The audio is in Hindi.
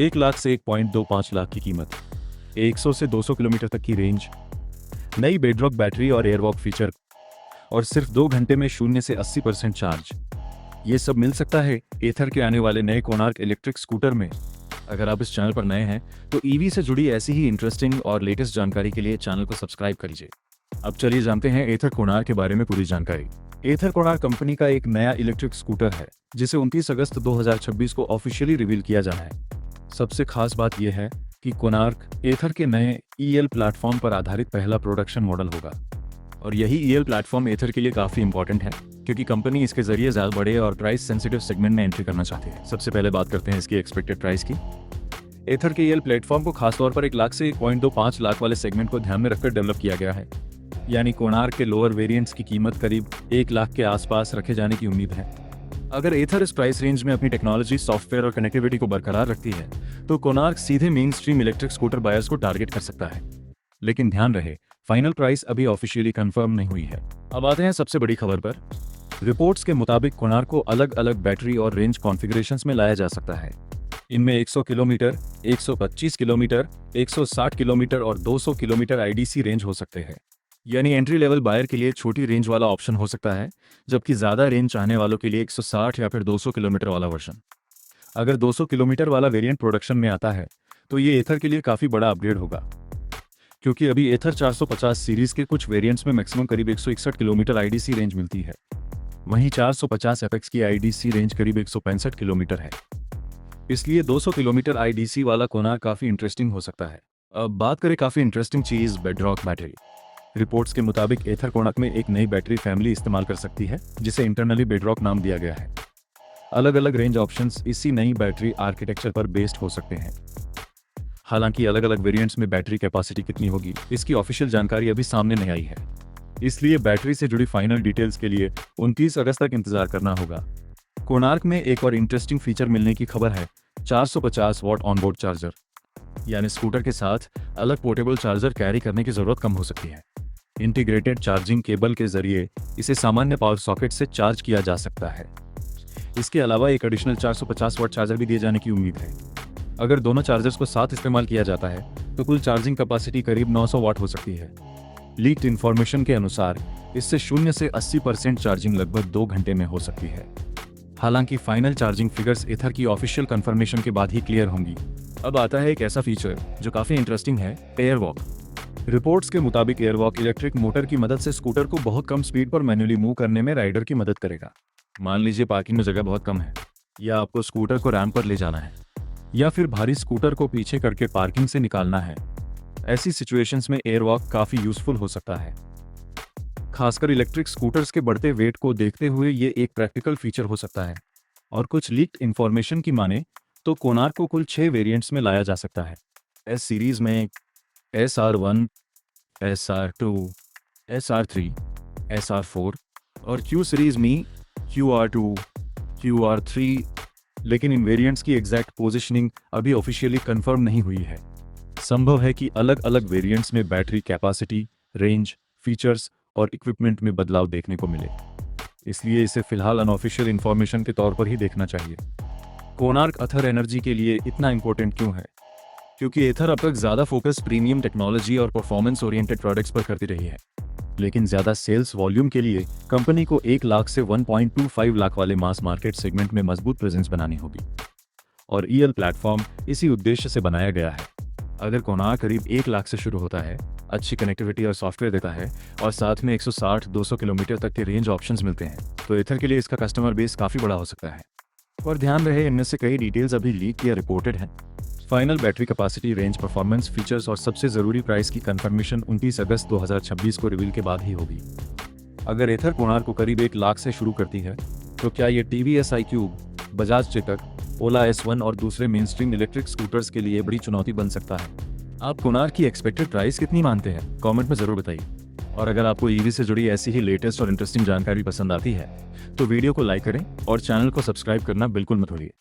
1 लाख से 1.25 लाख की कीमत, 100 से 200 किलोमीटर तक की रेंज, नई बेडरॉक बैटरी और एयरवॉक फीचर, और सिर्फ 2 घंटे में 0 से 80% चार्ज। ये सब मिल सकता है एथर के आने वाले नए कोनार्क इलेक्ट्रिक स्कूटर में। अगर आप इस चैनल पर नए हैं तो ईवी से जुड़ी ऐसी ही इंटरेस्टिंग और लेटेस्ट जानकारी के लिए चैनल को सब्सक्राइब करिए। अब चलिए जानते हैं एथर कोनार्क के बारे में पूरी जानकारी। एथर कोनार्क कंपनी का एक नया इलेक्ट्रिक स्कूटर है जिसे 29 अगस्त 2026 को ऑफिशियली रिवील किया जाना है। सबसे खास बात यह है कि कोनार्क एथर के नए EL प्लेटफॉर्म पर आधारित पहला प्रोडक्शन मॉडल होगा, और यही EL प्लेटफॉर्म एथर के लिए काफी इंपॉर्टेंट है क्योंकि कंपनी इसके जरिए ज्यादा बड़े और प्राइस सेंसिटिव सेगमेंट में एंट्री करना चाहती है। सबसे पहले बात करते हैं इसकी एक्सपेक्टेड प्राइस की। एथर के EL प्लेटफॉर्म को खासतौर पर 1 लाख से 1.25 लाख वाले सेगमेंट को ध्यान में रखकर डेवलप किया गया है, यानी कोनार्क के लोअर वेरिएंट्स की कीमत करीब 1 लाख के आसपास रखे जाने की उम्मीद है। अगर एथर इस प्राइस रेंज में अपनी टेक्नोलॉजी, सॉफ्टवेयर और कनेक्टिविटी को बरकरार रखती है तो कोनार्क सीधे main stream electric scooter buyers को टारगेट कर सकता है। लेकिन ध्यान रहे, फाइनल प्राइस अभी ऑफिशियली कंफर्म नहीं हुई है। अब आते हैं सबसे बड़ी खबर पर। रिपोर्ट्स के मुताबिक कोनार्क को अलग अलग बैटरी और रेंज कॉन्फ़िगरेशंस में लाया जा सकता है। इनमें 100 किलोमीटर, 125 किलोमीटर, 160 किलोमीटर और 200 किलोमीटर IDC रेंज हो सकते हैं। यानी एंट्री लेवल बायर के लिए छोटी रेंज वाला ऑप्शन हो सकता है, जबकि ज़्यादा रेंज चाहने वालों के लिए 160 या फिर 200 किलोमीटर वाला वर्जन। अगर 200 किलोमीटर वाला वेरिएंट प्रोडक्शन में आता है तो ये एथर के लिए काफ़ी बड़ा अपग्रेड होगा, क्योंकि अभी एथर 450 सीरीज के कुछ वेरिएंट्स में मैक्सिमम करीब 161 किलोमीटर IDC रेंज मिलती है। वहीं 450 FX की IDC रेंज करीब 165 किलोमीटर है। इसलिए 200 किलोमीटर IDC वाला कोनार्क काफ़ी इंटरेस्टिंग हो सकता है। अब बात करें काफ़ी इंटरेस्टिंग चीज़, बेडरॉक बैटरी। रिपोर्ट्स के मुताबिक एथर कोनार्क में एक नई बैटरी फैमिली इस्तेमाल कर सकती है जिसे इंटरनली बेडरॉक नाम दिया गया है। अलग अलग रेंज ऑप्शंस इसी नई बैटरी आर्किटेक्चर पर बेस्ड हो सकते हैं। हालांकि अलग अलग वेरिएंट्स में बैटरी कैपेसिटी कितनी होगी इसकी ऑफिशियल जानकारी अभी सामने नहीं आई है, इसलिए बैटरी से जुड़ी फाइनल डिटेल्स के लिए 29 अगस्त तक इंतजार करना होगा। कोनार्क में एक और इंटरेस्टिंग फीचर मिलने की खबर है, 450 वॉट ऑनबोर्ड चार्जर। यानी स्कूटर के साथ अलग पोर्टेबल चार्जर कैरी करने की जरूरत कम हो सकती है। इंटीग्रेटेड चार्जिंग केबल के जरिए इसे सामान्य पावर सॉकेट से चार्ज किया जा सकता है। इसके अलावा एक एडिशनल 450 वॉट चार्जर भी दिए जाने की उम्मीद है। अगर दोनों चार्जर्स को साथ इस्तेमाल किया जाता है तो कुल चार्जिंग कैपेसिटी करीब 900 वाट हो सकती है। लीक्ड इन्फॉर्मेशन के अनुसार इससे 0 से 80% चार्जिंग लगभग 2 घंटे में हो सकती है। हालांकि फाइनल चार्जिंग फिगर्स एथर की ऑफिशियल कंफर्मेशन के बाद ही क्लियर होंगी। अब आता है एक ऐसा फीचर जो काफी इंटरेस्टिंग है, एयरवॉक। रिपोर्ट्स के मुताबिक एयरवॉक इलेक्ट्रिक मोटर की मदद से स्कूटर को बहुत कम स्पीड पर मैन्युअली मूव करने में राइडर की मदद करेगा। मान लीजिए पार्किंग में जगह बहुत कम है, या आपको स्कूटर को रैंप पर ले जाना है, या फिर भारी स्कूटर को पीछे करके पार्किंग से निकालना है। ऐसी सिचुएशंस में एयरवॉक काफी यूजफुल हो सकता है। खासकर इलेक्ट्रिक स्कूटर्स के बढ़ते वेट को देखते हुए ये एक प्रैक्टिकल फीचर हो सकता है। और कुछ लीक्ड इन्फॉर्मेशन की माने तो कोनार्क को कुल 6 वेरिएंट्स में लाया जा सकता है। S सीरीज में SR1, SR2, SR3, SR4 और Q सीरीज में QR2, QR3। लेकिन इन वेरिएंट्स की एग्जैक्ट पोजीशनिंग अभी ऑफिशियली कंफर्म नहीं हुई है। संभव है कि अलग अलग वेरिएंट्स में बैटरी कैपेसिटी, रेंज, फीचर्स और इक्विपमेंट में बदलाव देखने को मिले, इसलिए इसे फिलहाल अनऑफिशियल इंफॉर्मेशन के तौर पर ही देखना चाहिए। कोनार्क एथर एनर्जी के लिए इतना इंपॉर्टेंट क्यों है? क्योंकि एथर अब तक ज़्यादा फोकस प्रीमियम टेक्नोलॉजी और परफॉर्मेंस ओरिएंटेड प्रोडक्ट्स पर करती रही है, लेकिन ज़्यादा सेल्स वॉल्यूम के लिए कंपनी को 1 लाख से 1.25 लाख वाले मास मार्केट सेगमेंट में मजबूत प्रेजेंस बनानी होगी, और EL प्लेटफॉर्म इसी उद्देश्य से बनाया गया है। अगर कोनार्क करीब 1 लाख से शुरू होता है, अच्छी कनेक्टिविटी और सॉफ्टवेयर देता है और साथ में 160-200 किलोमीटर तक के रेंज ऑप्शंस मिलते हैं, तो एथर के लिए इसका कस्टमर बेस काफ़ी बड़ा हो सकता है। और ध्यान रहे, इनमें से कई डिटेल्स अभी लीक या रिपोर्टेड हैं। Final battery capacity, range, performance, features और सबसे ज़रूरी प्राइस की कंफर्मेशन 29 अगस्त 2026 को रिवील के बाद ही होगी। अगर एथर कोनार्क को करीब 1 लाख से शुरू करती है तो क्या ये TVS iQube, बजाज चेतक, ओला S1 और दूसरे मेन स्ट्रीम इलेक्ट्रिक स्कूटर्स के लिए बड़ी चुनौती बन सकता है? आप कोनार्क की एक्सपेक्टेड प्राइस कितनी मानते हैं? कमेंट में ज़रूर बताइए। और अगर आपको EV से जुड़ी ऐसी ही लेटेस्ट और इंटरेस्टिंग जानकारी पसंद आती है तो वीडियो को लाइक करें और चैनल को सब्सक्राइब करना बिल्कुल मत भूलिए।